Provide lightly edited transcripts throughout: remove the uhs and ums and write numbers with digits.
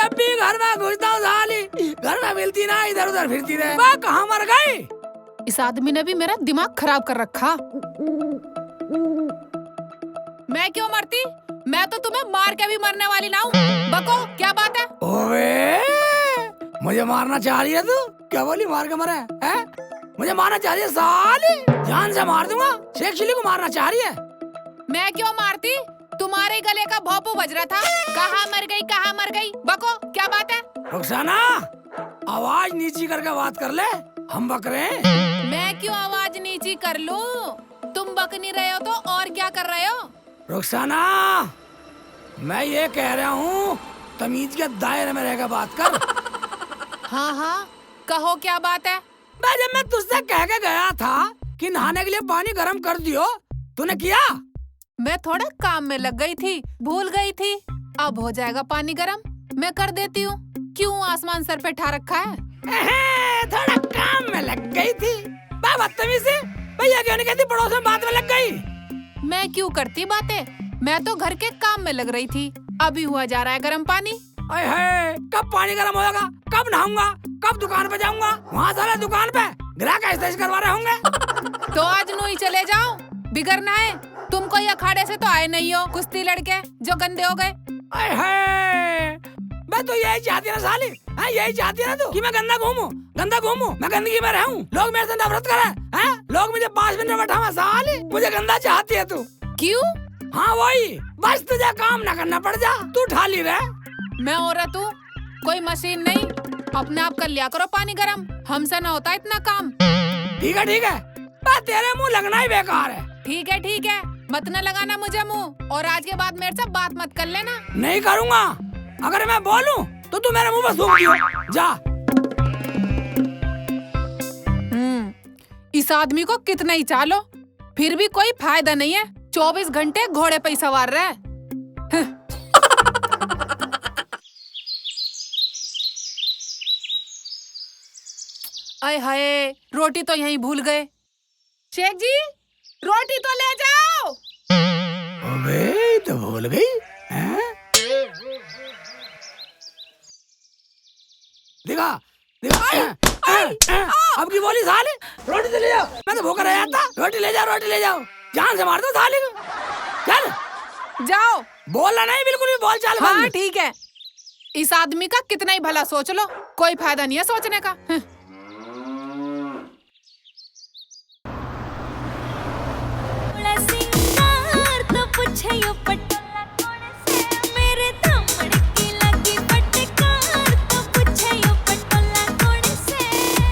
जब भी घर में घुसता हूँ साली घर में मिलती ना, इधर उधर फिरती रहे। वाह कहाँ मर गई? इस आदमी ने भी मेरा दिमाग खराब कर रखा। मैं क्यों मरती? मैं तो तुम्हें मार के भी मरने वाली ना हूँ। बको क्या बात है? ओए मुझे मारना चाह रही है तू? क्या बोली मार के मरे है? मुझे मारना चाह रही है साली? जान से मार दूंगा। शेख चिल्ली को मारना चाह रही है? मैं क्यों मारती? तुम्हारे गले का भोंपू बज रहा था। कहाँ मर गई कहाँ मर गई? बको क्या बात है? रुखसाना आवाज नीची करके बात कर ले, हम बक रहे हैं। मैं क्यों आवाज नीची कर लूं? तुम बक नहीं रहे हो तो और क्या कर रहे हो? रुखसाना मैं ये कह रहा हूँ तमीज के दायरे में रहकर बात कर। हाँ हाँ कहो क्या बात है? जब मैं तुझसे कह के गया था कि नहाने के लिए पानी गर्म कर दियो, तूने किया? मैं थोड़ा काम में लग गई थी, भूल गई थी। अब हो जाएगा पानी गरम, मैं कर देती हूँ। क्यों आसमान सर पे ठा रखा है? थोड़ा काम में लग गई थी। बदतमीजी भैया क्यों नहीं कहती पड़ोस में बात में लग गई? मैं क्यों करती बातें? मैं तो घर के काम में लग रही थी। अभी हुआ जा रहा है गर्म पानी। कब पानी गर्म होगा? कब नहाऊंगा? कब दुकान पे जाऊंगा? वहाँ साले दुकान पे ग्राहक ऐसे करवा रहे होंगे। तो आज नू ही चले जाओ बिगर नहाए। तुम कोई अखाड़े से तो आए नहीं हो कुश्ती लड़के जो गंदे हो गए। मैं तो यही चाहती ना साली, यही चाहती ना तू कि मैं गंदा घूमूं, मैं गंदगी में रहूं, लोग मेरे से नफरत करें, लोग मुझे 5 मिनट में बैठा साली। मुझे गंदा चाहती है तू? क्यों? हाँ वही, बस तुझे काम ना करना पड़ जा, तू ठाली रहे। मैं औरत हूँ, कोई मशीन नहीं। अपने आप कर लिया करो पानी गरम, हमसे ना होता इतना काम। ठीक है, तेरे मुँह लगना ही बेकार है। ठीक है, मत न लगाना मुझे मुँह, और आज के बाद मेरे से बात मत कर लेना। नहीं करूँगा, अगर मैं बोलूं तो तू मेरे मुंह पर थूक दियो। जा। इस आदमी को कितना ही चालो फिर भी कोई फायदा नहीं है। 24 घंटे घोड़े पे सवार रहा है। आय हाय रोटी तो यहीं भूल गए। शेख जी रोटी तो ले जाओ। अबे तो भूल गई हैं? दिखा अब की बोली साले, रोटी तो ले जाओ। मैं तो भूखा रह जाता। रोटी ले जाओ, जान से मार दो साले को। चल जाओ। बोलना नहीं, बिल्कुल भी बोल चाल। हाँ ठीक है। इस आदमी का कितना ही भला सोच लो, कोई फायदा नहीं है सोचने का।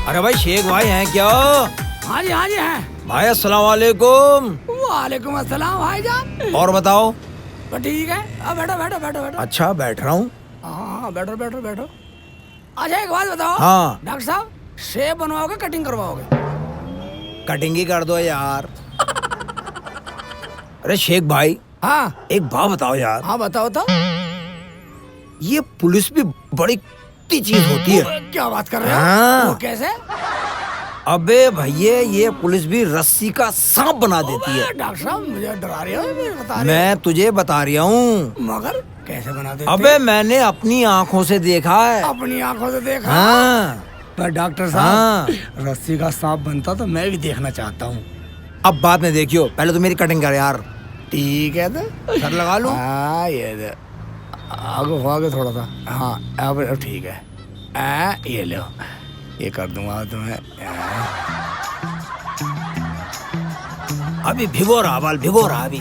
अरे भाई शेख भाई हैं क्या? हाँ जी हैं भाई अस्सलाम वालेकुम। वालेकुम अस्सलाम भाईजान। और बताओ? तो ठीक है, अब बैठो। अच्छा बैठ रहा हूँ। हाँ बैठो। अच्छा एक बात बताओ। हाँ डॉक्टर साहब, शेव बनवाओगे कटिंग करवाओगे? कटिंग ही कर दो यार। अरे शेख भाई, हाँ एक बात बताओ यार। हाँ बताओ तो। ये पुलिस भी बड़ी चीज होती है। क्या बात कर रहे हो? हाँ। वो कैसे? अबे भैया ये पुलिस भी रस्सी का सांप बना देती है। डॉक्टर साहब मुझे डरा रहे हो, बता रहे मैं तुझे बता रहा हूँ। मगर कैसे बना देते? अबे मैंने अपनी आँखों से देखा है। अपनी आंखों से देखा? हाँ। पर डॉक्टर साहब, रस्सी का सांप बनता तो मैं भी देखना चाहता हूँ। अब बाद में देखियो, पहले तो मेरी कटिंग कर यार। ठीक है तो सर लगा लूं? हाँ ये आगे थोड़ा सा। हाँ अब ठीक है। ये लो, ये कर दूंगा तुम्हें। अभी भिगो रहा बाल, भिगो रहा अभी।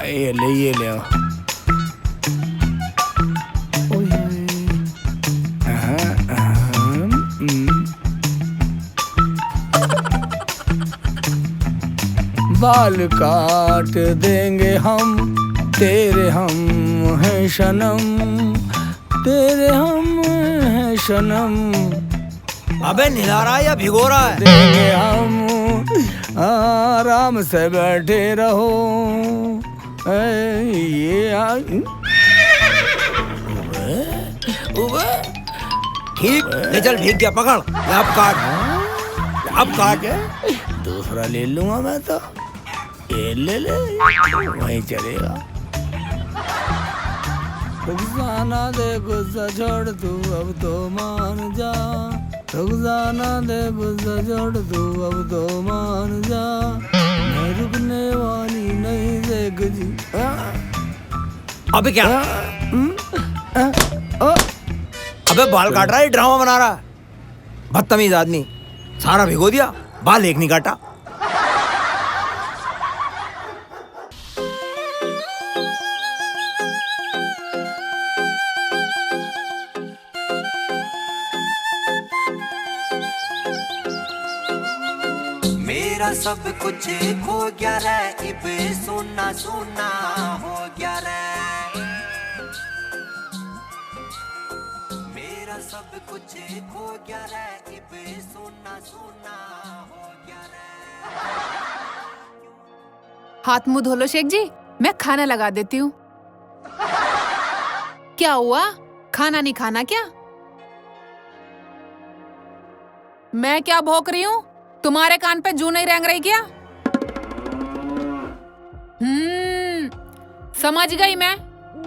ये ले। बाल काट देंगे हम तेरे, हम हैं सनम, तेरे हम हैं सनम। अबे निला रहा है या भिगो रहा है? देंगे हम, आराम से बैठे रहो। ठीक ले चल, भीग गया, पकड़। अब काट। दूसरा ले लूंगा मैं तो। ये ले वहीं चलेगा। रुखसाना दे गुस्सा छोड़ तू अब तो मान जा, रुखसाना दे गुस्सा छोड़ तू अब तो मान जा, मैं रुकने वाली नहीं देख जी। अबे क्या? अबे बाल काट रहा है, ड्रामा बना रहा है, बदतमीज आदमी। सारा भिगो दिया, बाल एक नहीं काटा। मेरा सब कुछ खो गया रे, इब सोना सोना हो गया रे। मेरा सब कुछ खो गया रे, इब सोना सोना हो गया रे। हाथ मुंह धो लो शेख जी, मैं खाना लगा देती हूँ। क्या हुआ, खाना नहीं खाना क्या? मैं क्या भौंक रही हूँ? तुम्हारे कान पे जू नहीं रेंग रही क्या? समझ गई मैं,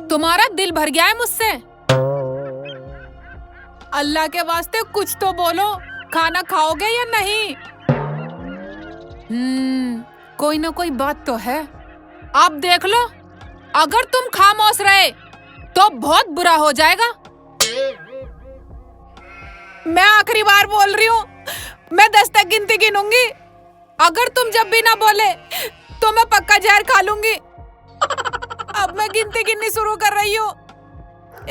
तुम्हारा दिल भर गया है मुझसे। अल्लाह के वास्ते कुछ तो बोलो, खाना खाओगे या नहीं? कोई ना कोई बात तो है। आप देख लो, अगर तुम खामोश रहे तो बहुत बुरा हो जाएगा। मैं आखिरी बार बोल रही हूँ, मैं 10 तक गिनती गिनूंगी। अगर तुम जब भी ना बोले तो मैं पक्का जहर खा लूंगी। अब मैं गिनती गिननी शुरू कर रही हूँ।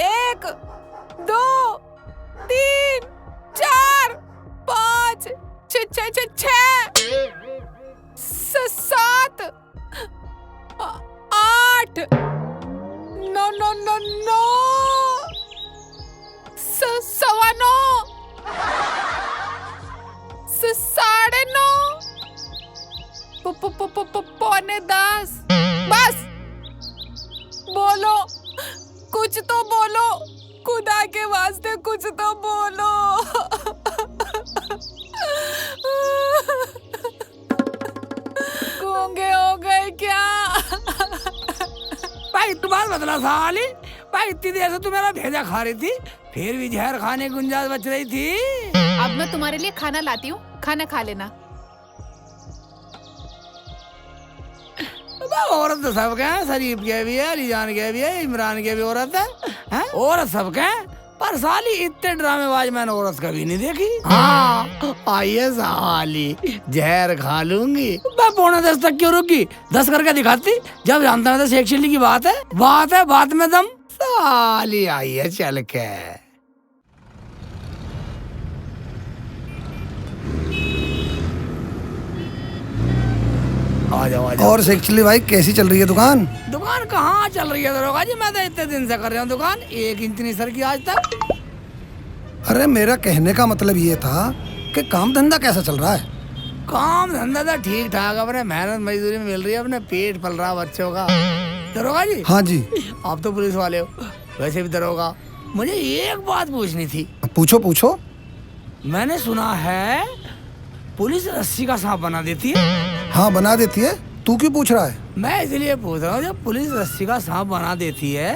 1 2 3 4 5 6 7 8 9 9 9 9 सवा 9 9:30 पौने 10। बस बोलो, कुछ तो बोलो, खुदा के वास्ते कुछ तो बोलो। गूंगे हो गए क्या? भाई तू बात बदला साली, भाई इतनी देर से तू मेरा भेजा खा रही थी, फिर भी जहर खाने की गुंजाइश बच रही थी। अब मैं तुम्हारे लिए खाना लाती हूँ, खाना खा लेना। औरत तो सबके हैं, शरीफ के भी है, रिजान के भी है, इमरान के भी औरत है, औरत सबके हैं। पर साली इतने ड्रामेबाज मैंने औरत कभी नहीं देखी। हाँ आइए साली, जहर खा लूंगी। मैं 9:45 तक क्यों रुकी? 10 करके दिखाती, जब जानता है तो शेख चिल्ली की बात है, बात में दम। साली आइए चल के। आ जाओ। और एक्चुअली भाई कैसी चल रही है दुकान? दुकान कहाँ चल रही है दरोगा जी, मैं तो इतने दिन से कर रहा हूँ दुकान, 1 इंच नहीं सर की आज तक। अरे मेरा कहने का मतलब ये था कि काम धंधा कैसा चल रहा है? काम धंधा तो ठीक ठाक, अपने मेहनत मजदूरी में मिल रही है, अपने पेट पल रहा बच्चों का। दरोगा जी। हाँ जी। आप तो पुलिस वाले हो, वैसे भी दरोगा, मुझे एक बात पूछनी थी। पूछो पूछो। मैंने सुना है पुलिस रस्सी का सांप बना देती है। हाँ बना देती है, तू क्यों पूछ रहा है? मैं इसलिए पूछ रहा हूँ, जब पुलिस रस्सी का सांप बना देती है,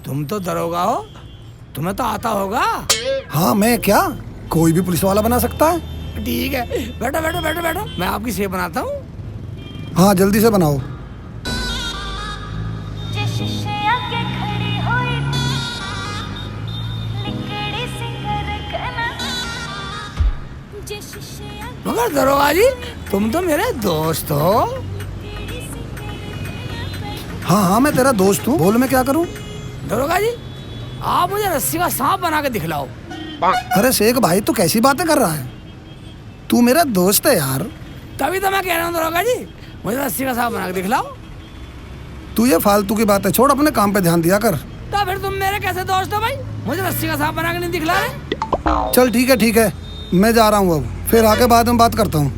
तुम तो दरोगा हो, तुम्हें तो आता होगा। हाँ मैं क्या, कोई भी पुलिस वाला बना सकता है। ठीक है, बैठो बैठो बैठो बैठो, मैं आपकी सेब बनाता हूँ। हाँ जल्दी से बनाओ। मगर दरोगा जी, तुम तो मेरे दोस्त हो। हाँ हाँ मैं तेरा दोस्त हूँ, बोल मैं क्या करूँ? दरोगा जी, आप मुझे रस्सी का सांप बना के दिखलाओ। अरे शेख भाई तू कैसी बातें कर रहा है? तू मेरा दोस्त है यार। तभी तो मैं कह रहा हूँ दरोगा जी, मुझे रस्सी का सांप बना के दिखलाओ। तू ये फालतू की बातें छोड़, अपने काम पे ध्यान दिया कर। तो फिर तुम मेरे कैसे दोस्त हो भाई? मुझे रस्सी का सांप बना के नहीं दिखला रहे? चल ठीक है, मैं जा रहा हूँ अब, फिर आके बाद में बात करता हूँ।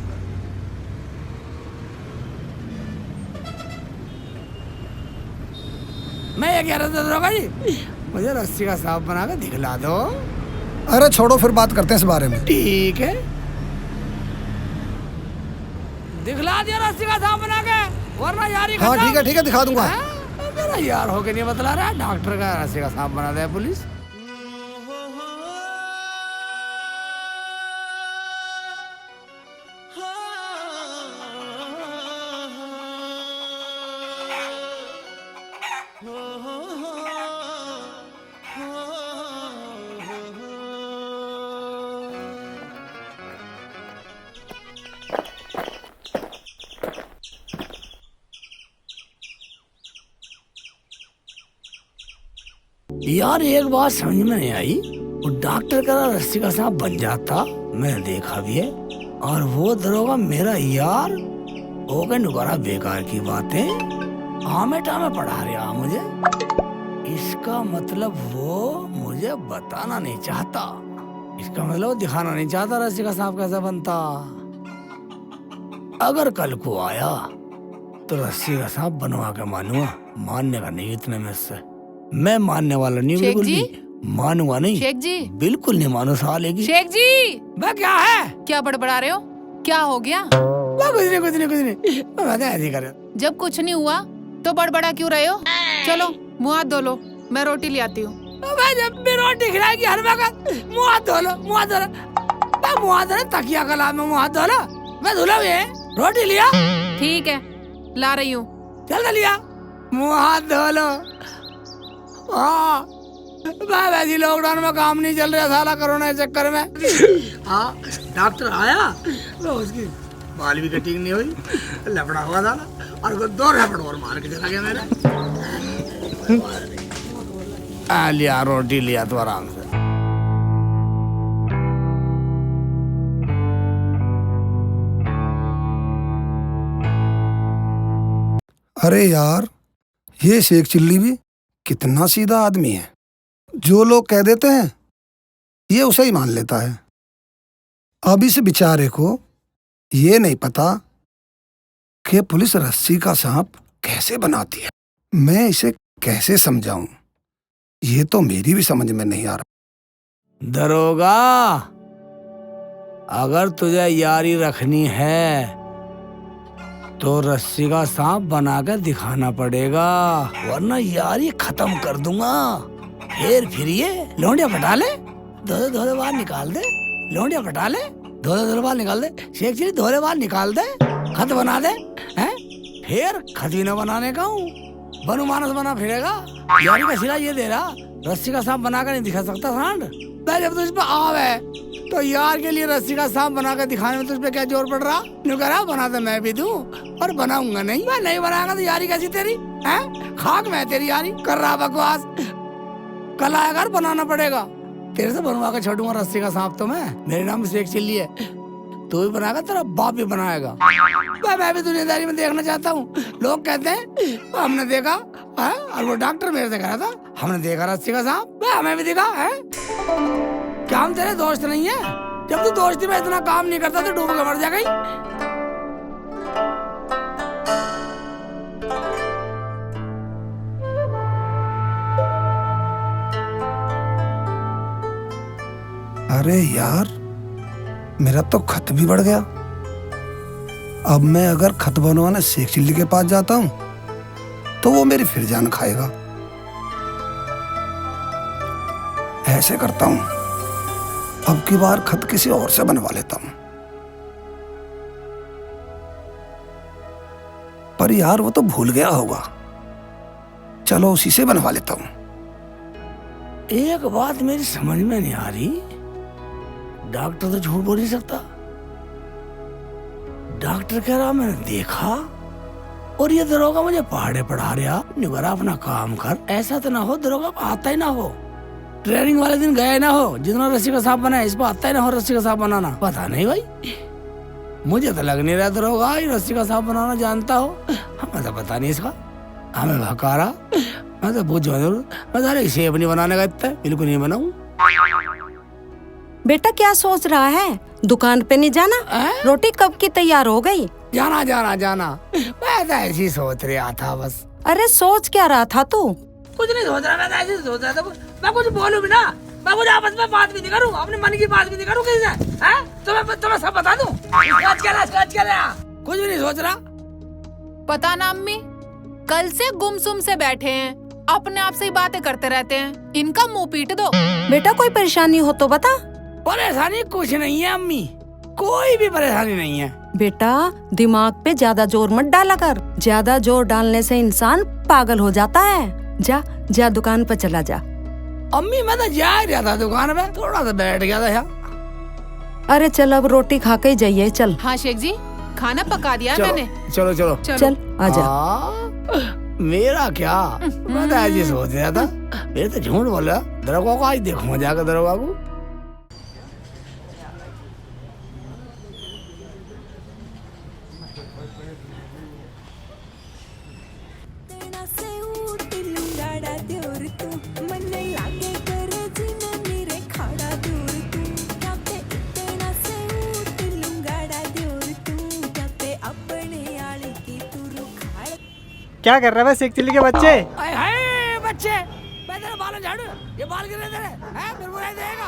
मैं ये कह रहा था दरोगा जी, मुझे रस्सी का सांप बना के दिखला दो। अरे छोड़ो, फिर बात करते हैं इस बारे में। ठीक है, दिखला दिया रस्सी का सांप बना के, वरना अपना यारी हाँ ठीक है दिखा दूंगा। मेरा यार होके नहीं बतला रहा, डॉक्टर का रस्सी का सांप बना दिया पुलिस। यार एक बात समझ में नहीं आई, वो डॉक्टर का रस्सी का सांप बन जाता, मैंने देखा भी है, और वो दरोगा मेरा यार हो गए नुकारा बेकार की बातें आमे टामे पढ़ा रहा मुझे। इसका मतलब वो मुझे बताना नहीं चाहता, इसका मतलब वो दिखाना नहीं चाहता रस्सी का सांप कैसा बनता। अगर कल को आया तो रस्सी का सांप बनवा के मानूंगा, मानने का नहीं इतने में से। मैं मानने वाला नहीं, शेख बिल्कुल जी? भी मानूंगा नहीं, शेख जी, बिल्कुल नहीं मानो साले की। शेख जी, मैं क्या है? क्या बड़बड़ा रहे हो? क्या हो गया? मैं कुछ नहीं मैं तो ऐसे ही कर रहा। जब कुछ नहीं हुआ तो बड़बड़ा क्यों रहे हो? चलो मुँह हाथ धो लो, मैं रोटी ले आती हूँ। मैं जब भी रोटी खिलाएगी हर वक्त मुँह हाथ धो लो, मुँह हाथ धो लो। मैं मुँह हाथ धो लो, तकिया का लाभ में मुँह हाथ धो लो। मैं धुला भी है, रोटी लिया, ठीक है ला रही हूँ। चल लिया, मुँह हाथ धो लो। हाँ मैं वैसे लॉकडाउन में काम नहीं चल रहा साला कोरोना के चक्कर में। हाँ डॉक्टर आया तो उसकी बाल भी कटिंग नहीं हुई, लफड़ा हुआ था और वो 2 रफड़ और मार के चला गया मेरा। लिया रोटी लिया तो आराम से। अरे यार, ये शेख चिल्ली भी कितना सीधा आदमी है, जो लोग कह देते हैं ये उसे ही मान लेता है। अब इस बेचारे को ये नहीं पता कि पुलिस रस्सी का सांप कैसे बनाती है। मैं इसे कैसे समझाऊं, ये तो मेरी भी समझ में नहीं आ रहा। दरोगा, अगर तुझे यारी रखनी है तो रस्सी का सांप बनाकर दिखाना पड़ेगा, वरना यारी खत्म कर दूंगा। फिर ये लौंडिया पटा ले, धोले बाल निकाल दे, लौंडिया पटा ले, धोले बाल निकाल दे, शेख चिल्ली धोले बाल निकाल दे, खत बना दे, हैं? फिर खत भी न बनाने का हूँ, बनु मानस बना फिरेगा। यारी का सिला ये दे रहा, रस्सी का सांप बनाकर नहीं दिखा सकता सांड। मैं जब तुझ पे आवे तो यार के लिए रस्सी का सांप बनाकर दिखाने में तुझ पे क्या जोर पड़ रहा? न्यू करा बना तो मैं भी दूं, और बनाऊंगा नहीं। मैं नहीं बनाएगा तो यारी कैसी तेरी है? खाक मैं तेरी यारी कर रहा बकवास। कल आएगा बनाना पड़ेगा, तेरे से बनवा के छोड़ूंगा रस्सी का सांप। तो मैं, मेरे नाम शेख चिल्ली है, तू भी बनाएगा, तेरा बाप भी बनाएगा। मैं भी दुनियादारी में देखना चाहता हूँ। लोग कहते हैं हमने देखा है, और वो डॉक्टर मेरे से कह रहा था हमने देखा रस्सी का सांप, हमें भी देखा है। क्या हम तेरे दोस्त नहीं है? जब तू दोस्ती में इतना काम नहीं करता तो डूब के मर जाएगा। अरे यार, मेरा तो खत भी बढ़ गया। अब मैं अगर खत बनवाने शेख चिल्ली के पास जाता हूँ तो वो मेरी फिर जान खाएगा। ऐसे करता हूँ, अब की बार खत किसी और से बनवा लेता हूँ। पर यार वो तो भूल गया होगा, चलो उसी से बनवा लेता हूँ। एक बात मेरी समझ में नहीं आ रही, डॉक्टर तो झूठ बोल नहीं सकता। डॉक्टर कह रहा मैंने देखा, और ये दरोगा मुझे पहाड़े पढ़ा रहा। निगरा अपना काम कर, ऐसा तो ना हो दरोगा को आता ही ना हो, ट्रेनिंग वाले दिन गया ना हो, जितना रस्सी का सांप बनाया इस पर आता ही ना हो रस्सी का सांप बनाना। पता नहीं भाई, मुझे तो लग नहीं रहा दरोगा ये रस्सी का सांप बनाना जानता हो। हमें तो पता नहीं इसका, हमें भका रहा। मैं तो बहुत जरूर, मैं सारे शेप नहीं बनाने का, इतना बिल्कुल नहीं बनाऊं। बेटा क्या सोच रहा है? दुकान पे नहीं जाना? रोटी कब की तैयार हो गई? जाना जाना जाना, मैं तो ऐसी सोच रहा था बस। अरे सोच क्या रहा था तू? कुछ नहीं सोच रहा, मैं तो ऐसी सोच रहा था। मैं कुछ बोलूं भी ना, मैं कुछ आपस में बात भी नहीं करूं, अपने मन की बात भी नहीं करूं किसी से। तो मैं सब बता दूं। कुछ भी नहीं सोच रहा, पता ना अम्मी, कल से गुमसुम से बैठे हैं, अपने आप से ही बातें करते रहते हैं। इनका मुंह पीट दो। बेटा कोई परेशानी हो तो बता। परेशानी कुछ नहीं है अम्मी, कोई भी परेशानी नहीं है। बेटा दिमाग पे ज्यादा जोर मत डाला कर, ज्यादा जोर डालने से इंसान पागल हो जाता है। जा जा दुकान पर चला जा। अम्मी मैं तो जा ही रहा था दुकान पे, थोड़ा सा बैठ गया था यहाँ। अरे चल अब रोटी खा के ही जाइए। चल हाँ शेख जी, खाना पका दिया चलो, मैंने। चलो चलो चल आजा। मेरा क्या, मैं तो ऐसे सोच रहा था। मेरे तो झूठ बोला, दरोगा को आज देखूंगा जाकर दरोगा को। क्या कर रहे हैं शेख चिल्ली के बच्चे? आए हाय बच्चे, मैं तेरे बालों झाड़ू, ये बाल गिरे तेरे, हैं मेरे को नहीं देगा।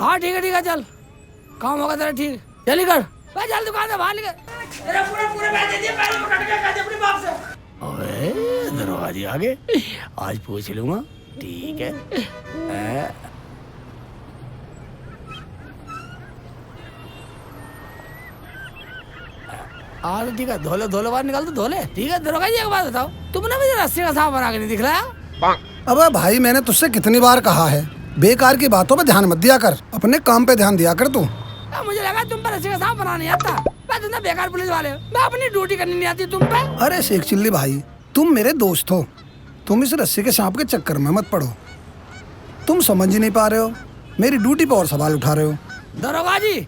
हाँ ठीक है चल, काम होगा तेरा ठीक। चल निकल, मैं चल दुकान से बाहर निकल। तेरा पूरे पैसे दिए, पैसे पकड़ के कह दे अपने बाप से। अबे दरवाजे आगे, आज पूछ लूंगा, ठीक है। हाँ तो ठीक है, धोले बाहर निकाल, तो धोले। ठीक है दरोगा जी, एक बात बताओ, तुमने मुझे रस्सी का सांप बना के नहीं दिखलाया? अबे भाई मैंने तुझसे कितनी बार कहा है, बेकार की बातों पे ध्यान मत दिया कर, अपने काम पे ध्यान दिया कर तू। मुझे लगा तुम पर रस्सी का सांप बनाना नहीं आता। मैं तुमने बेकार पुलिस वाले हो, मैं अपनी ड्यूटी करनी नहीं आती तुम पे। अरे शेख चिल्ली भाई, तुम मेरे दोस्त हो, तुम इस रस्सी के सांप के चक्कर में मत पड़ो। तुम समझ ही नहीं पा रहे हो, मेरी ड्यूटी पे और सवाल उठा रहे हो। दरोगा जी,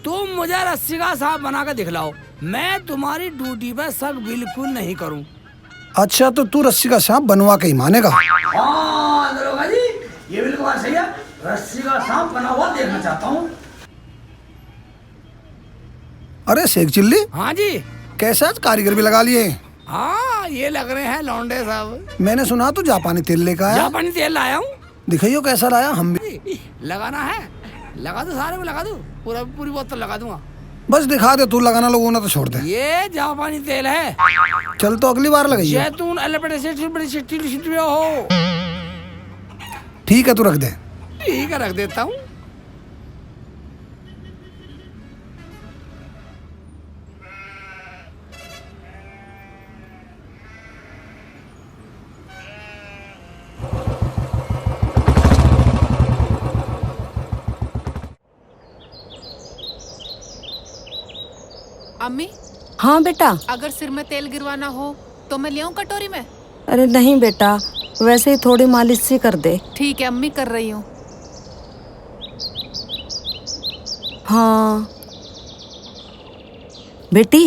तुम मुझे रस्सी का सांप बना के दिखलाओ, मैं तुम्हारी ड्यूटी पे शक बिल्कुल नहीं करूं। अच्छा तो तू रस्सी का सांप बनवा के ही मानेगा? हाँ दरोगा जी, ये बिल्कुल बात सही है, रस्सी का सांप बना हुआ देखना चाहता हूँ। अरे शेख चिल्ली, हाँ जी। कैसा आज कारीगर भी लगा लिए? हाँ ये लग रहे हैं लौंडे साहब। मैंने सुना तू जापानी तेल लेकर आया। जापानी तेल लाया हूँ। दिखाइयो कैसा लाया, हम भी लगाना है, लगा दो, सारे को लगा दो, पूरी बोतल लगा दूंगा। बस दिखा दे, तू लगाना, लोगों ने तो छोड़ दे। ये जापानी तेल है, चल तो अगली बार लगाइए। जैतून हो। ठीक है तू रख दे। ठीक है रख देता हूँ। अम्मी, हाँ बेटा। अगर सिर में तेल गिरवाना हो तो मैं ले आऊं कटोरी में? अरे नहीं बेटा, वैसे ही थोड़ी मालिश सी कर दे। ठीक है अम्मी, कर रही हूँ। हाँ बेटी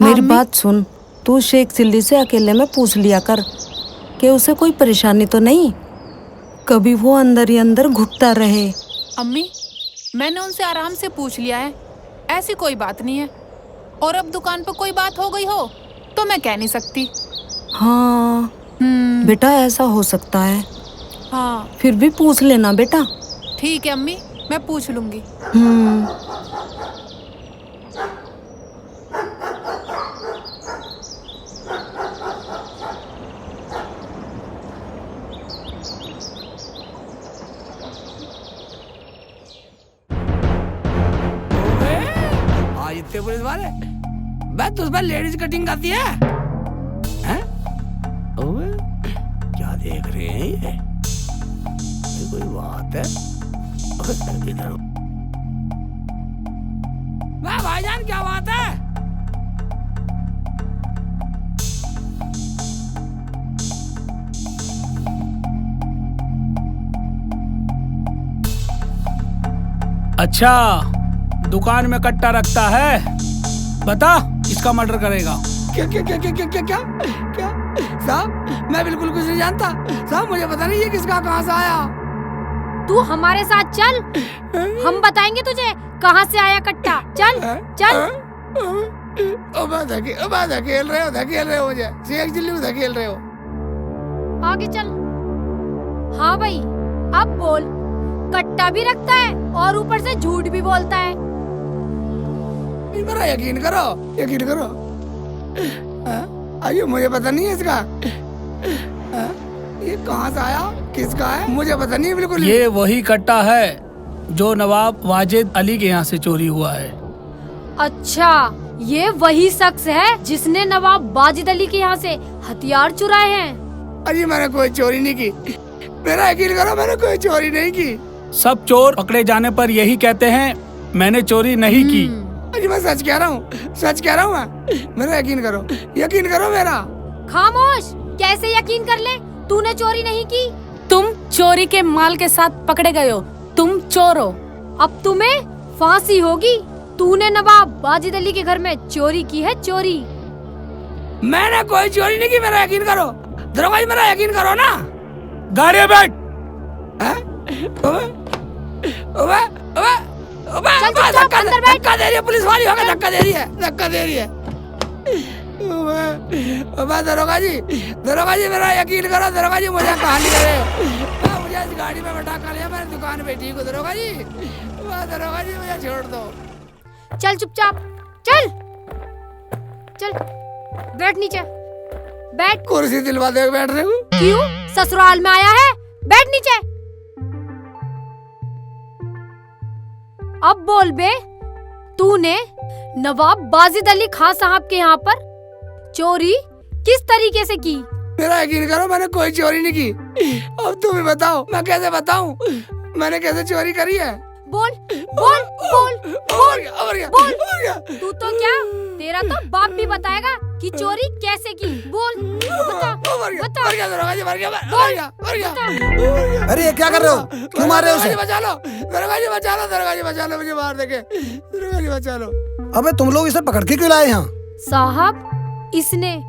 मेरी अम्मी? बात सुन, तू शेख चिल्ली से अकेले में पूछ लिया कर कि उसे कोई परेशानी तो नहीं, कभी वो अंदर ही अंदर घुटता रहे। अम्मी, मैंने उनसे आराम से पूछ लिया है, ऐसी कोई बात नहीं है। और अब दुकान पर कोई बात हो गई हो तो मैं कह नहीं सकती। हाँ बेटा ऐसा हो सकता है। हाँ फिर भी पूछ लेना बेटा। ठीक है अम्मी, मैं पूछ लूंगी। आज इतने पुलिस वाले, मैं तुझ पर लेडीज कटिंग करती है, हैं? ओए, क्या देख रहे हैं ये कोई बात है? इधर वाह भाईजान, क्या बात है? अच्छा, दुकान में कट्टा रखता है, बता इसका मर्डर करेगा। क्या क्या क्या क्या क्या क्या क्या क्या साहब, मैं बिल्कुल कुछ नहीं जानता साहब, मुझे पता नहीं ये किसका कहाँ से आया। तू हमारे साथ चल, हम बताएंगे तुझे कहाँ से आया कट्टा। चल चल। धकेल रहे हो मुझे, शेख चिल्ली में धकेल रहे हो। आगे चल। हाँ भाई अब बोल, कट्टा भी रखता है और ऊपर से झूठ भी बोलता है। जी मेरा यकीन करो, यकीन करो। अरे मुझे पता नहीं है इसका। ये कहाँ से आया, किसका है, मुझे पता नहीं है बिल्कुल। ये वही कट्टा है जो नवाब वाजिद अली के यहाँ से चोरी हुआ है। अच्छा, ये वही शख्स है जिसने नवाब वाजिद अली के यहाँ से हथियार चुराए हैं। अजी मैंने कोई चोरी नहीं की, मेरा यकीन करो, मैंने कोई चोरी नहीं की। सब चोर पकड़े जाने पर यही कहते हैं मैंने चोरी नहीं की। अजी मैं सच कह रहा हूँ, सच कह रहा हूँ मैं, मेरा यकीन करो, यकीन करो मेरा। खामोश, कैसे यकीन कर ले, तूने चोरी नहीं की। तुम चोरी के माल के साथ पकड़े गए हो, तुम चोर हो। अब तुम्हें फांसी होगी। तूने नवाब वाजिद अली के घर में चोरी की है, चोरी। मैंने कोई चोरी नहीं की, मेरा यकीन करो। दरोगा जी मेरा यकीन करो ना। गाड़ी में बैठ। धक्का दे रही है पुलिस वाली, होगा धक्का दे रही है, धक्का दे रही है। दरोगा जी मेरा यकीन करो, दरोगा जी मुझे कहाँ ले गए, मुझे इस गाड़ी में बैठा कर लिया, मैंने दुकान पे ठीक हूँ। दरोगा जी मुझे छोड़ दो। चल चुपचाप, चल चल, बैठ नीचे, बैठ। कुर्सी दिलवा दे, बैठ रहे हूँ। क्यों, ससुराल में आया है, बैठ नीचे। अब बोल बे, तूने नवाब वाजिद अली खान साहब के यहाँ पर चोरी किस तरीके से की? मेरा यकीन करो, मैंने कोई चोरी नहीं की। अब तुम ही बताओ, मैं कैसे बताऊं मैंने कैसे चोरी करी है। बोल बोल बोल बोल बोल। तू तो क्या, तेरा तो बाप भी बताएगा कि चोरी कैसे की। बोल बता बता। अरे ये क्या कर रहे हो, क्यों मार रहे हो उसे? बचा लो दरोगा जी, बचा लो दरोगा जी, बचा लो, मुझे मार देंगे। दरोगा जी बचा लो। अबे तुम लोग इसे पकड़ के क्यों लाए यहाँ? साहब, इसने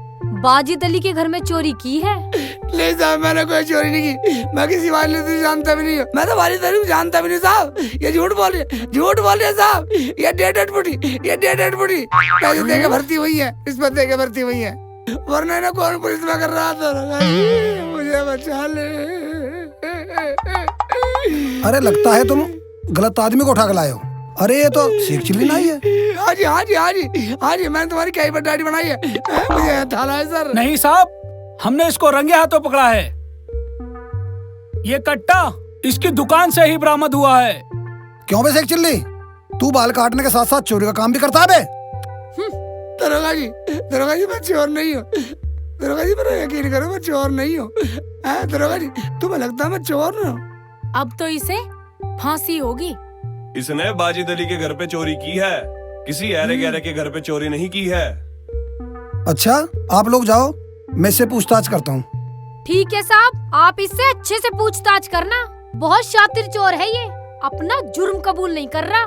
वाजिद अली के घर में चोरी की है। नहीं साहब, मैंने कोई चोरी नहीं की, मैं किसी वालिद अली जानता भी नहीं हूँ, मैं तो वालिद अली को जानता भी नहीं साहब। ये झूठ बोल रहे साहब, ये डेढ़ फुटी पैसे दे के भर्ती हुई है, रिश्वत दे के भर्ती हुई है, वरना ना कौन पुलिस में कर रहा था। मुझे बचा ले। अरे लगता है तुम गलत आदमी को उठा के लाए हो। अरे ये तो शेख चिल्ली नहीं है। हाँ जी, मैंने तुम्हारी कई बार दाढ़ी बनाई है, मुझे थाला है सर। नहीं साहब, हमने इसको रंगे हाथों पकड़ा है। ये कट्टा इसकी दुकान से ही बरामद हुआ है। क्यों बे शेख चिल्ली, तू बाल काटने के साथ साथ चोरी का काम भी करता है बे? दरोगा जी मैं चोर नहीं हूँ। दरोगा जी मेरा यकीन करो, मैं चोर नहीं हूँ। दरोगा जी तुम्हें लगता है मैं चोर हूँ? अब तो इसे फांसी होगी। इसने वाजिद अली के घर पे चोरी की है, किसी ऐरे गहरे के घर पे चोरी नहीं की है। अच्छा, आप लोग जाओ, मैं इससे पूछताछ करता हूँ। ठीक है साहब, आप इससे अच्छे से पूछताछ करना। बहुत शातिर चोर है ये, अपना जुर्म कबूल नहीं कर रहा।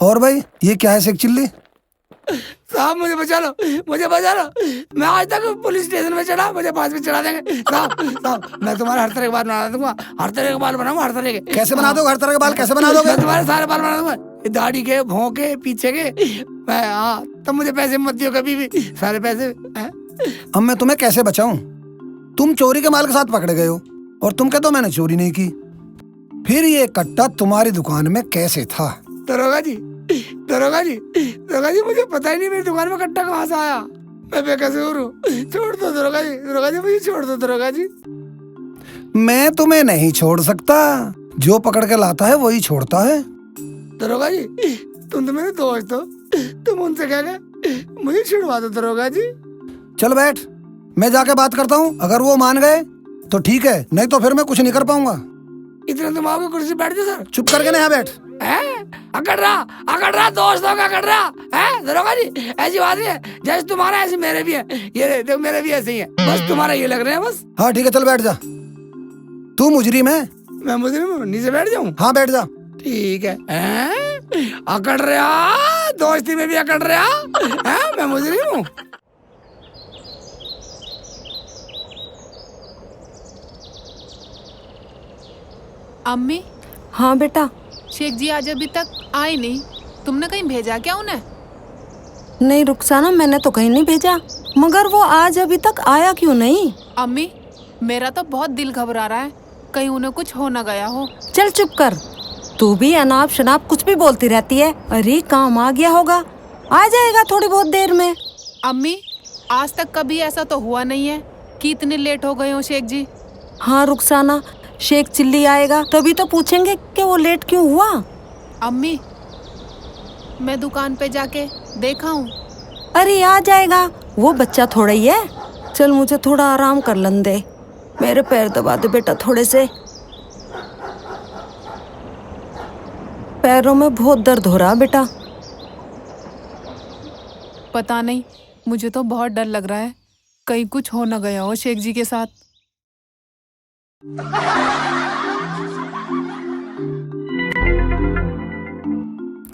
और भाई ये क्या है शेख चिल्ली? साहब मुझे बचा लो, मैं आज तक पुलिस स्टेशन में चढ़ा, मुझे फांसी पे चढ़ा देंगे। साहब मैं तुम्हारे हर तरह के बाल बना दूंगा, हर तरह के बाल बनाऊंगा, हर तरह के। कैसे बना दोगे हर तरह के बाल, कैसे बना दोगे? मैं तुम्हारे सारे बाल बना दूंगा, दाढ़ी के, भौं के, पीछे के। मैं तब मुझे पैसे मत दियो कभी भी, सारे पैसे। अब मैं तुम्हें कैसे बचाऊं? तुम चोरी के माल के साथ पकड़े गए हो और तुम कहते हो मैंने चोरी नहीं की। फिर ये कट्टा तुम्हारी दुकान में कैसे था? दरोगा जी मुझे पता ही नहीं मेरी दुकान में कट्टा कहाँ से आया। मैं बेकसूर हूँ, छोड़ दो दरोगा जी, मुझे छोड़ दो दरोगा जी। मैं तुम्हें नहीं छोड़ सकता, जो पकड़ के लाता है वही छोड़ता है। दरोगा जी तुम तो मेरे दोस्त हो, तुम उनसे कह गए मुझे छुड़वा दो दरोगा जी। चल बैठ, मैं जाके बात करता हूँ, अगर वो मान गए तो ठीक है, नहीं तो फिर मैं कुछ नहीं कर पाऊंगा। इतना तुम आओगे कुर्सी बैठ जाओ सर। चुप करके नहीं, यहाँ बैठ। अकड़ रहा दोस्तों का अकड़ रहा है। दरोगा जी ऐसी बात नहीं है, जैसे तुम्हारा ऐसे मेरे भी है, ये देखो मेरे भी ऐसे ही है, बस तुम्हारा ये लग रहे हैं बस। हाँ ठीक है, चल बैठ जा। तू मुजरिम है? मैं मुजरिम हूँ, नीचे बैठ जाऊँ? हाँ बैठ जा। ठीक है। अकड़ रहा, दोस्ती में भी अकड़ रहा है, मैं मुजरिम हूँ। अम्मी। हाँ बेटा। शेख जी आज अभी तक आए नहीं, तुमने कहीं भेजा क्या उन्हें? नहीं रुखसाना, मैंने तो कहीं नहीं भेजा, मगर वो आज अभी तक आया क्यों नहीं? अम्मी मेरा तो बहुत दिल घबरा रहा है, कहीं उन्हें कुछ हो ना गया हो। चल चुप कर, तू भी अनाप शनाप कुछ भी बोलती रहती है। अरे काम आ गया होगा, आ जाएगा थोड़ी बहुत देर में। अम्मी, आज तक कभी ऐसा तो हुआ नहीं है कि इतने लेट हो गए हो शेख जी। हाँ रुखसाना, शेख चिल्ली आएगा तभी तो पूछेंगे कि वो लेट क्यों हुआ। अम्मी, मैं दुकान पे जाके देखा हूँ। अरे आ जाएगा, वो बच्चा थोड़ा ही है। चल मुझे थोड़ा आराम कर लन दे, मेरे पैर दबा दे बेटा थोड़े से। पैरों में बहुत दर्द हो रहा बेटा। पता नहीं, मुझे तो बहुत डर लग रहा है, कहीं कुछ हो न गया हो शेख जी के साथ।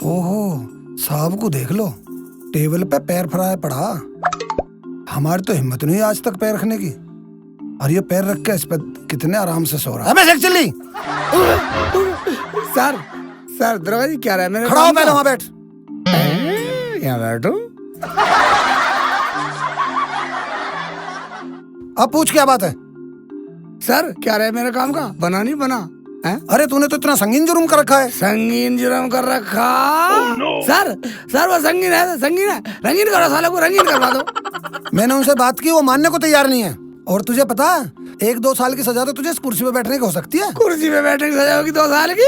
ओहो, साहब को देख लो, टेबल पे पैर फैलाए पड़ा। हमारी तो हिम्मत नहीं आज तक पैर रखने की, और ये पैर रख के इस पे कितने आराम से सो रहा है। शेख चिल्ली, सर दरोगा जी क्या रहा है मेरे? खड़ा हो, पहले वहाँ बैठ। यहाँ बैठो। अब पूछ क्या बात है? सर क्या रहा है मेरे काम का? बना नहीं बना है? अरे तूने तो इतना संगीन जुर्म कर रखा है। संगीन जुर्म कर रखा? सर वो संगीन है, संगीन है। रंगीन करो साले को, रंगीन करवा दो। मैंने उनसे बात की, वो मानने को तैयार नहीं है। और तुझे पता है, 1-2 साल की सजा तो तुझे इस कुर्सी पे बैठने की हो सकती है। कुर्सी पे बैठने की सजा होगी 2 साल की?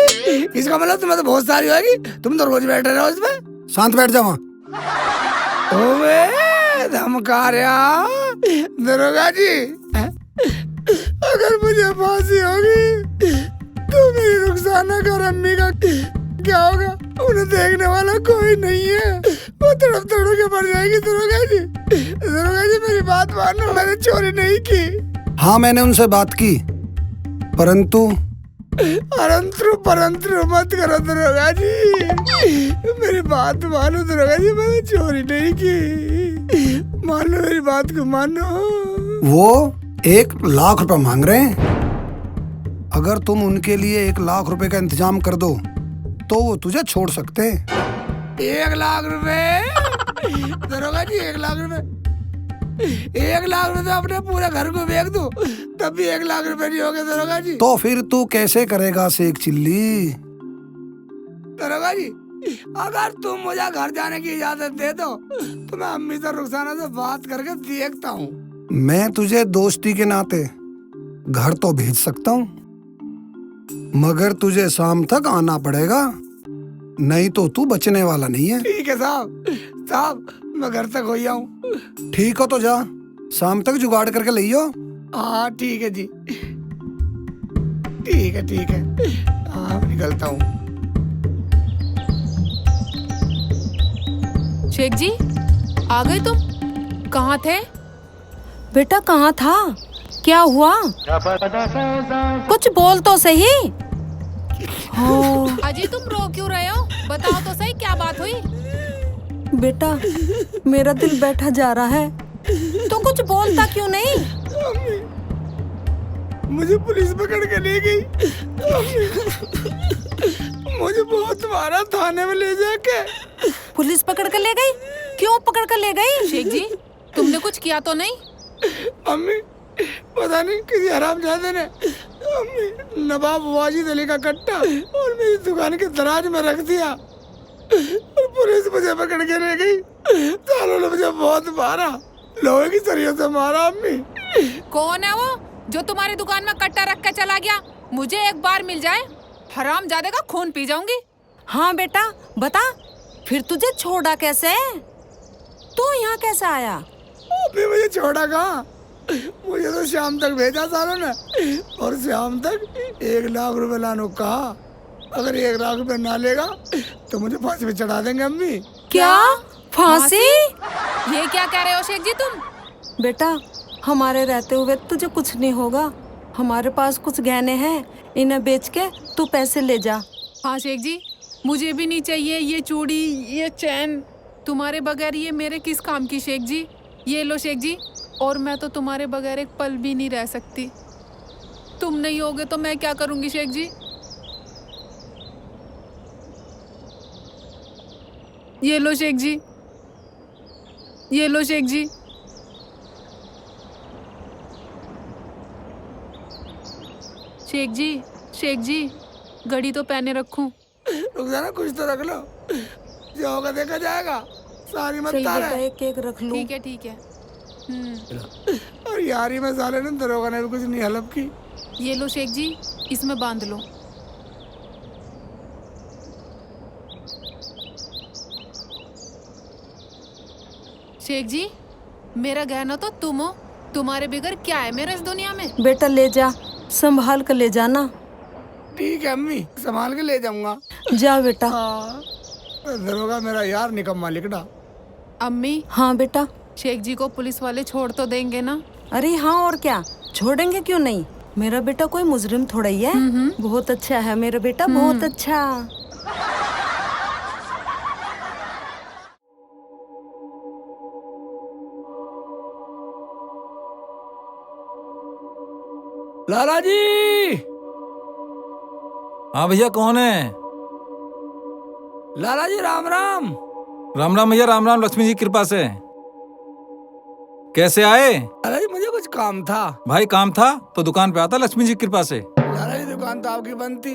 इसका मतलब तुम्हें तो बहुत सारी होगी, तुम तो रोज बैठ रहे हो इसमें। शांत बैठ जा वहाँ। धमका रहा दरोगा जी, अगर मुझे फांसी होगी तो मेरी रुखसाना का और अम्मी का क्या होगा? उन्हें देखने वाला कोई नहीं है, वो तड़प तड़प के मर जाएगी। दरोगा जी मेरी बात मानो, मैंने चोरी नहीं की। हाँ मैंने उनसे बात की, परंतु परंतु मत करो दरोगा जी, मेरी बात मानो दरोगा जी, मैंने चोरी नहीं की। मानो मेरी बात को, मानो। वो 1 लाख रुपए मांग रहे हैं। अगर तुम उनके लिए 1 लाख रुपए का इंतजाम कर दो तो वो तुझे छोड़ सकते हैं। 1 लाख रुपए? दरोगा जी 1 लाख रुपए? 1 लाख रुपए अपने पूरे घर को बेच दो तब भी 1 लाख रुपए नहीं होंगे दरोगा जी। तो फिर तू कैसे करेगा शेख चिल्ली? दरोगा जी, अगर तुम मुझे घर जाने की इजाजत दे दो तो मैं अम्मी से रुखसाना से बात करके देखता हूँ। मैं तुझे दोस्ती के नाते घर तो भेज सकता हूँ, मगर तुझे शाम तक आना पड़ेगा, नहीं तो तू बचने वाला नहीं है। ठीक है साहब मैं घर तक हो आऊँ। ठीक हो तो जा, शाम तक जुगाड़ करके लियो। हाँ ठीक है जी, ठीक है। हाँ निकलता हूँ। शेख जी आ गए तुम? कहाँ थे? बेटा कहाँ था? क्या हुआ? कुछ बोल तो सही। हाँ। अजी तुम रो क्यों रहे हो? बताओ तो सही, क्या बात हुई? बेटा मेरा दिल बैठा जा रहा है, तो कुछ बोलता क्यों नहीं? मुझे पुलिस पकड़ के ले गई। मुझे बहुत मारा थाने में ले जाके। पुलिस पकड़ कर ले गई? क्यों पकड़ कर ले गई? शेख जी तुमने कुछ किया तो नहीं? अम्मी पता नहीं किसी हरामजादे ने अम्मी नवाब वाजिद अली का कट्टा और मेरी दुकान के दराज में रख दिया और पुलिस मुझे पकड़ के ले गई। सालों ने मुझे बहुत मारा, लोहे की सरियों से मारा। अम्मी कौन है वो जो तुम्हारी दुकान में कट्टा रख के चला गया? मुझे एक बार मिल जाए, हरामजादे का खून पी जाऊंगी। हाँ बेटा बता, फिर तुझे छोड़ा कैसे? तू यहाँ कैसे आया? अभी मुझे छोड़ा कहाँ, मुझे तो शाम तक भेजा सालों ने, और शाम तक 1 लाख रुपए लानो कहा। अगर 1 लाख रुपए ना लेगा तो मुझे फांसी पे चढ़ा देंगे। अम्मी क्या फांसी? ये क्या कह रहे हो शेख जी तुम? बेटा हमारे रहते हुए तुझे कुछ नहीं होगा, हमारे पास कुछ गहने हैं, इन्हें बेच के तू पैसे ले जा। हाँ शेख जी, मुझे भी नहीं चाहिए ये चूड़ी, ये चैन। तुम्हारे बगैर ये मेरे किस काम की शेख जी? ये लो शेख जी, और मैं तो तुम्हारे बगैर एक पल भी नहीं रह सकती। तुम नहीं होगे तो मैं क्या करूंगी शेख जी? ये लो शेख जी, ये लो शेख जी। शेख जी घड़ी तो पहने रखूं। रुक जाना, कुछ तो रख लो, जो होगा देखा जाएगा, सारी मत चल तारा। बेटा एक केक रख लूं। ठीक है। और यारी में साले ने दरोगा ने भी कुछ नहीं हलप की। ये लो शेख जी, इसमें बांध लो। शेख जी, मेरा गहना तो तुम हो, तुम्हारे बगैर क्या है मेरा इस दुनिया में। बेटा ले जा, संभाल कर ले जाना। ठीक है अम्मी, संभाल के ले जाऊंगा। जा बेटा। हाँ, दरोगा मेरा यार निकम्मा लिकड़ा। अम्मी, हाँ बेटा। शेख जी को पुलिस वाले छोड़ तो देंगे ना? अरे हाँ और क्या, छोड़ेंगे क्यों नहीं। मेरा बेटा कोई मुजरिम थोड़ा ही है। बहुत अच्छा है मेरा बेटा, बहुत अच्छा। लाला जी। हाँ भैया कौन है? लाला जी राम राम। राम राम भैया, राम राम, लक्ष्मी जी की कृपा से। कैसे आए? लाला जी मुझे कुछ काम था। भाई काम था तो दुकान पे आता, लक्ष्मी जी की कृपा से। लाला जी दुकान तो आपकी बंद थी,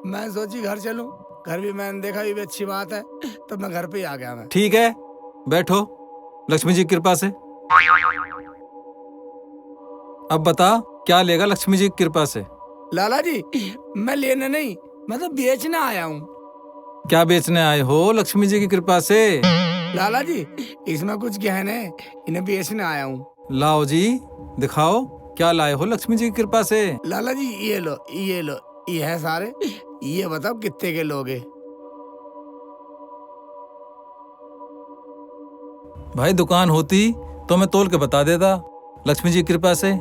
मैं सोची घर चलूं, घर भी मैंने देखा, ये भी अच्छी बात है, तो मैं घर पे ही आ गया। मैं ठीक है, बैठो, लक्ष्मी जी की कृपा से। अब बता क्या लेगा लक्ष्मी जी की कृपा से? लाला जी मैं लेने नहीं, मैं तो बेचने आया हूँ। क्या बेचने आए हो लक्ष्मी जी की कृपा से? लाला जी इसमें कुछ गहने हैं, इन्हें बेचने आया हूँ। लाओ जी, दिखाओ क्या लाए हो लक्ष्मी जी की कृपा से। लाला जी ये लो, ये लो, ये है सारे, ये बताओ कितने के लोगे? भाई दुकान होती तो मैं तोल के बता देता, लक्ष्मी जी की कृपा से।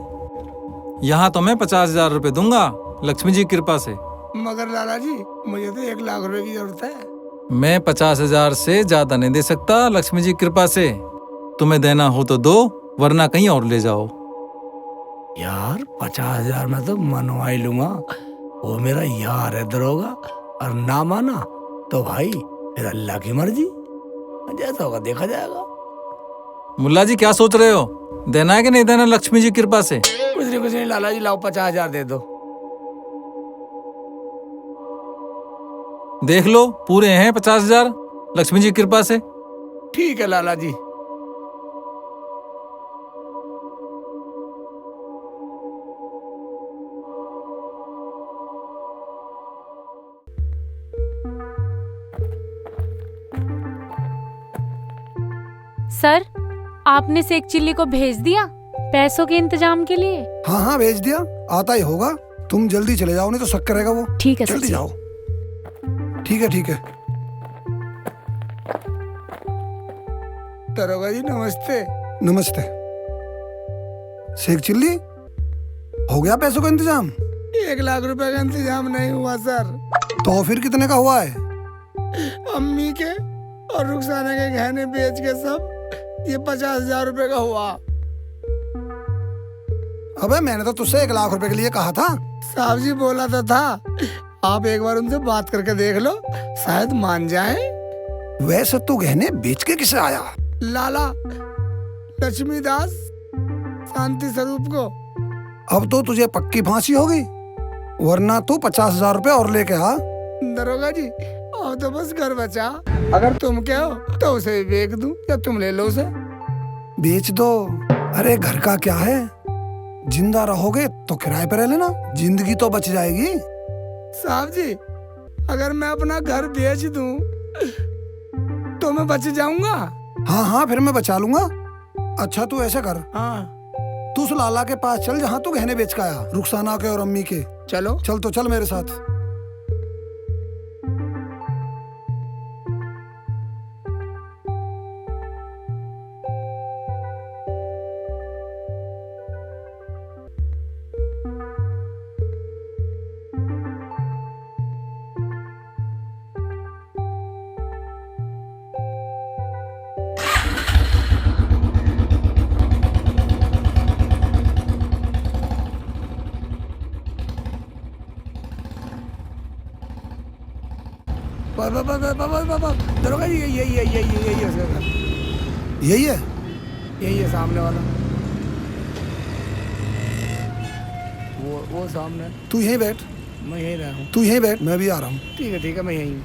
यहाँ तो मैं 50,000 रुपए दूंगा लक्ष्मी जी की कृपा से। मगर लाला जी मुझे तो 1 लाख रुपए की जरूरत है। मैं 50,000 से ज्यादा नहीं दे सकता लक्ष्मी जी की कृपा से। तुम्हें देना हो तो दो, वरना कहीं और ले जाओ। यार 50,000 में तो मनवा ही लूंगा, वो मेरा यार है दरोगा, और ना माना तो भाई फिर अल्लाह की मर्जी, जैसा होगा देखा जाएगा। मुल्ला जी क्या सोच रहे हो, देना है कि नहीं देना लक्ष्मी जी की कृपा से? कुछ नहीं लाला जी, लाओ 50,000 दे दो। देख लो पूरे हैं 50,000 लक्ष्मी जी की कृपा से। ठीक है लाला जी। सर, आपने शेख चिल्ली को भेज दिया पैसों के इंतजाम के लिए? हाँ हाँ भेज दिया, आता ही होगा। तुम जल्दी चले जाओ, नहीं तो शक करेगा वो। ठीक है सर। जल्दी जाओ। ठीक है ठीक है। दरोगा जी नमस्ते। नमस्ते। शेख चिल्ली, हो गया पैसों का इंतजाम? 1 लाख रुपए का इंतजाम नहीं हुआ सर। तो फिर कितने का हुआ है? अम्मी के और रुखसाना के गहने बेच के सब ये 50,000 रुपए का हुआ। अबे मैंने तो तुझसे 1 लाख रुपए के लिए कहा था। साहब जी बोला तो था, आप एक बार उनसे बात करके देख लो, शायद मान जाए। वैसे तू गहने बेच के किसे आया? लाला लक्ष्मीदास शांति स्वरूप को। अब तो तुझे पक्की फांसी होगी, वरना तू 50,000 रुपए और लेके आ। दरोगा जी अब तो बस घर बचा, अगर तुम कहो तो उसे बेच दूं या तुम ले लो उसे। बेच दो। अरे घर का क्या है, जिंदा रहोगे तो किराए पे रह लेना, जिंदगी तो बच जाएगी। साहब जी अगर मैं अपना घर बेच दूं तो मैं बच जाऊंगा? हाँ हाँ फिर मैं बचा लूंगा। अच्छा तू ऐसा कर, हाँ तू उस लाला के पास चल जहाँ तू गहने बेच के आया, रुखसाना के और अम्मी के। चलो। चल तो चल मेरे साथ। दरोगा जी यही है यही है सामने वाला, वो सामने। तू यहीं बैठ, मैं यही रहा हूँ। तू यहीं बैठ, मैं भी आ रहा हूँ। ठीक है मैं यही हूँ।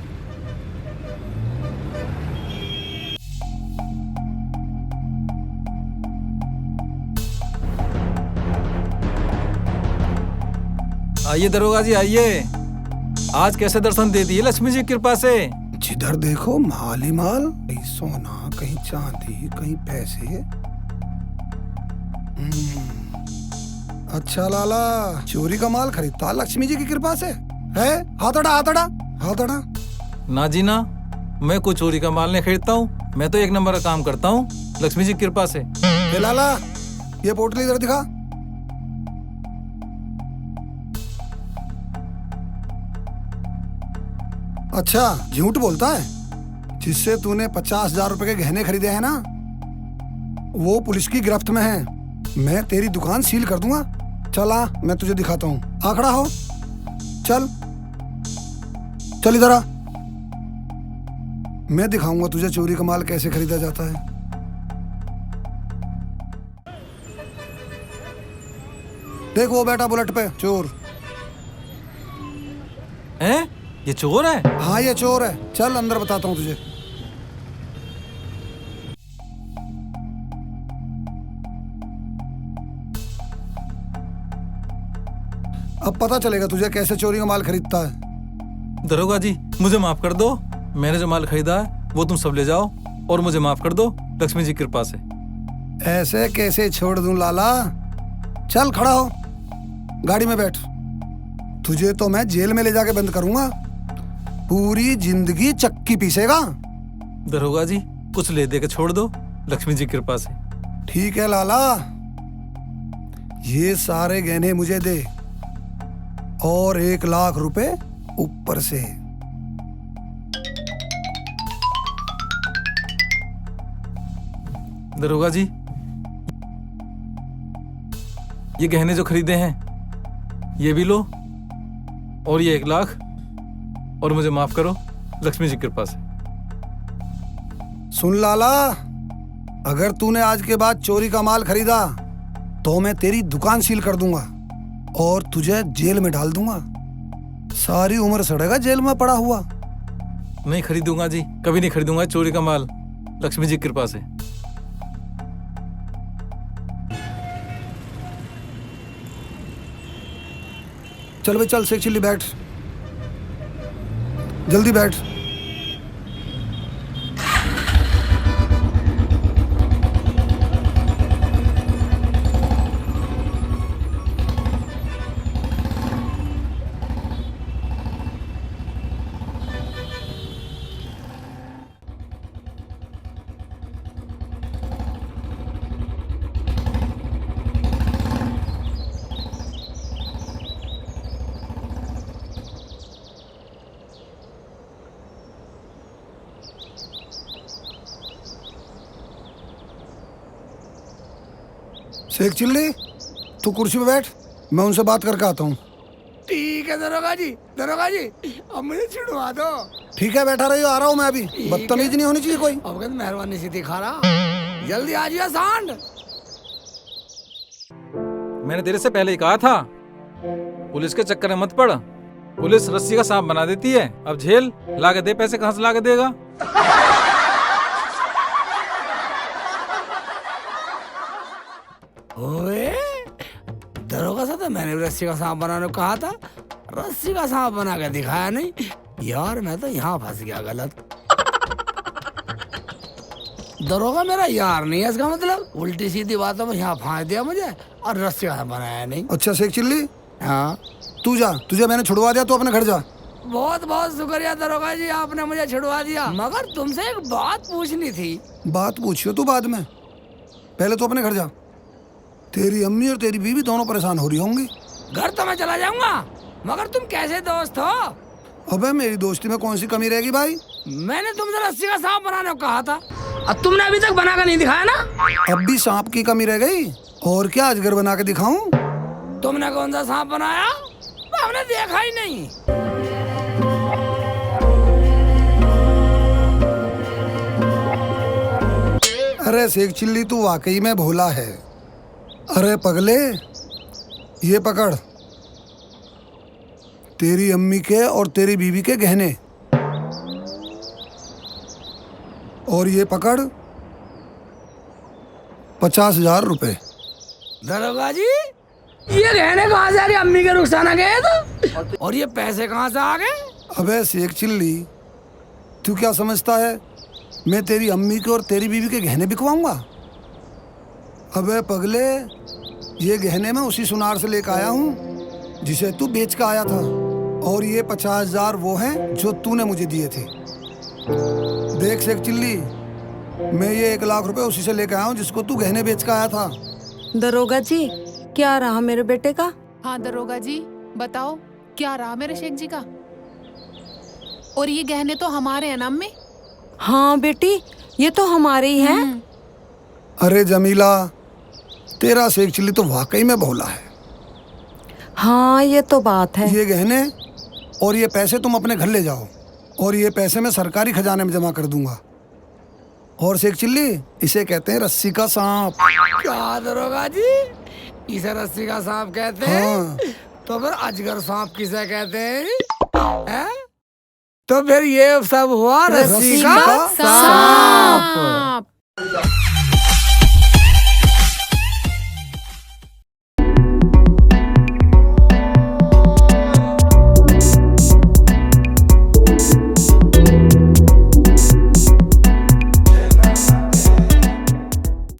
आइए दरोगा जी आइए। आज कैसे दर्शन दे दिए लक्ष्मी जी की कृपा से। जिधर देखो माल ही माल, कहीं सोना, कहीं चांदी, कहीं पैसे। अच्छा लाला, चोरी का माल खरीदता लक्ष्मी जी की कृपा से है? हाथ अड़ा, हाथ अड़ा, हाथ अड़ा। ना जी ना, मैं कोई चोरी का माल नहीं खरीदता हूँ। मैं तो एक नंबर का काम करता हूँ लक्ष्मी जी की कृपा से। ए लाला, ये पोटली इधर दिखा। अच्छा, झूठ बोलता है? जिससे तूने 50,000 रुपए के गहने खरीदे हैं ना, वो पुलिस की गिरफ्त में है। मैं तेरी दुकान सील कर दूंगा। चला, मैं तुझे दिखाता हूँ। आंकड़ा हो, चल चल इधर आ। मैं दिखाऊंगा तुझे चोरी का माल कैसे खरीदा जाता है। देख वो बैठा बुलेट पे, चोर हैं? ये चोर है? हाँ ये चोर है। चल अंदर बताता हूँ तुझे। अब पता चलेगा तुझे कैसे चोरी का माल खरीदता है। दरोगा जी मुझे माफ कर दो। मैंने जो माल खरीदा है वो तुम सब ले जाओ और मुझे माफ कर दो लक्ष्मी जी की कृपा से। ऐसे कैसे छोड़ दूं लाला? चल खड़ा हो, गाड़ी में बैठ। तुझे तो मैं जेल में ले जाके बंद करूंगा। पूरी जिंदगी चक्की पीसेगा। दरोगा जी कुछ ले दे के छोड़ दो लक्ष्मी जी की कृपा से। ठीक है लाला, ये सारे गहने मुझे दे और 1,00,000 रुपए ऊपर से। दरोगा जी ये गहने जो खरीदे हैं ये भी लो और ये 1,00,000 और मुझे माफ करो लक्ष्मी जी की कृपा से। सुन लाला, अगर तूने आज के बाद चोरी का माल खरीदा तो मैं तेरी दुकान सील कर दूंगा और तुझे जेल में डाल दूंगा। सारी उम्र सड़ेगा जेल में पड़ा हुआ। नहीं खरीदूंगा जी, कभी नहीं खरीदूंगा चोरी का माल लक्ष्मी जी की कृपा से। चल भाई चल, शेख चिल्ली बैठ, जल्दी बैठ। शेख चिल्ली तू कुर्सी पे बैठ, मैं उनसे बात करके आता हूँ। ठीक है दरोगा जी, दरोगा जी अब मुझे छुड़वा दो। ठीक है बैठा रहियो, आ रहा हूँ मैं अभी। बदतमीज नहीं होनी चाहिए कोई। अब कहते मेहरबानी से दिखा रहा, जल्दी आ जाइए सांड। मैंने तेरे से पहले ही कहा था पुलिस के चक्कर में मत पड़। पुलिस रस्सी का सांप बना देती है। अब झेल, लाके दे पैसे। कहाँ से लाके देगा? ओए दरोगा सा, तो मैंने भी रस्सी का सांप बनाने को कहा था, रस्सी का सांप बना के दिखाया नहीं यार। मैं तो यहाँ फंस गया गलत। दरोगा मेरा यार नहीं है इसका मतलब। उल्टी सीधी बातों में यहाँ फांस दिया मुझे और रस्सी का सांप बनाया नहीं। अच्छा शेख चिल्ली, हाँ तू जा, तुझे मैंने छुड़वा दिया, तू अपने घर जा। बहुत बहुत शुक्रिया दरोगा जी, आपने मुझे छुड़वा दिया। मगर तुमसे एक बात पूछनी थी। बात पूछियो तू बाद में, पहले तो अपने घर जा। तेरी अम्मी और तेरी बीवी दोनों परेशान हो रही होंगी। घर तो मैं चला जाऊंगा, मगर तुम कैसे दोस्त हो? अबे मेरी दोस्ती में कौन सी कमी रहेगी भाई? मैंने तुमसे रस्सी का सांप बनाने को कहा था, अब तुमने अभी तक बना कर नहीं दिखाया ना। अब भी सांप की कमी रह गई? और क्या अजगर बना के दिखाऊं? तुमने कौन सा सांप बनाया? हमने देखा ही नहीं। अरे शेख चिल्ली तू वाकई में भोला है। अरे पगले, ये पकड़ तेरी अम्मी के और तेरी बीवी के गहने, और ये पकड़ 50,000 रुपए। दरोगा जी ये गहने कहाँ से आ गए? अम्मी के रुखसाना गए तो, और ये पैसे कहाँ से आ गए? अबे शेख चिल्ली, तू क्या समझता है मैं तेरी अम्मी के और तेरी बीवी के गहने बिकवाऊंगा? अबे पगले, ये गहने मैं उसी सुनार से लेकर आया हूँ जिसे तू बेच कर आया था, और ये 50,000 वो हैं जो तूने मुझे दिए थे। देख शेख चिल्ली, मैं ये 1 लाख रुपए उसी से लेकर आया हूँ जिसको तू गहने बेच कर आया था। दरोगा जी, क्या रहा मेरे बेटे का? हाँ दरोगा जी, बताओ क्या रहा मेरे शेख जी का? और ये गहने तो हमारे हैं ना अम्मी? हाँ बेटी, ये तो हमारे ही हैं। अरे जमीला, तेरा शेख चिल्ली तो वाकई में भोला है। हाँ ये तो बात है। ये गहने और ये पैसे तुम अपने घर ले जाओ, और ये पैसे मैं सरकारी खजाने में जमा कर दूंगा। और शेख चिल्ली, इसे कहते हैं रस्सी का सांप। क्या दरोगा जी, इसे रस्सी का सांप कहते हैं? हाँ। तो फिर अजगर सांप किसे कहते हैं? तो फिर ये सब हुआ रस्सी का सांप। सांप।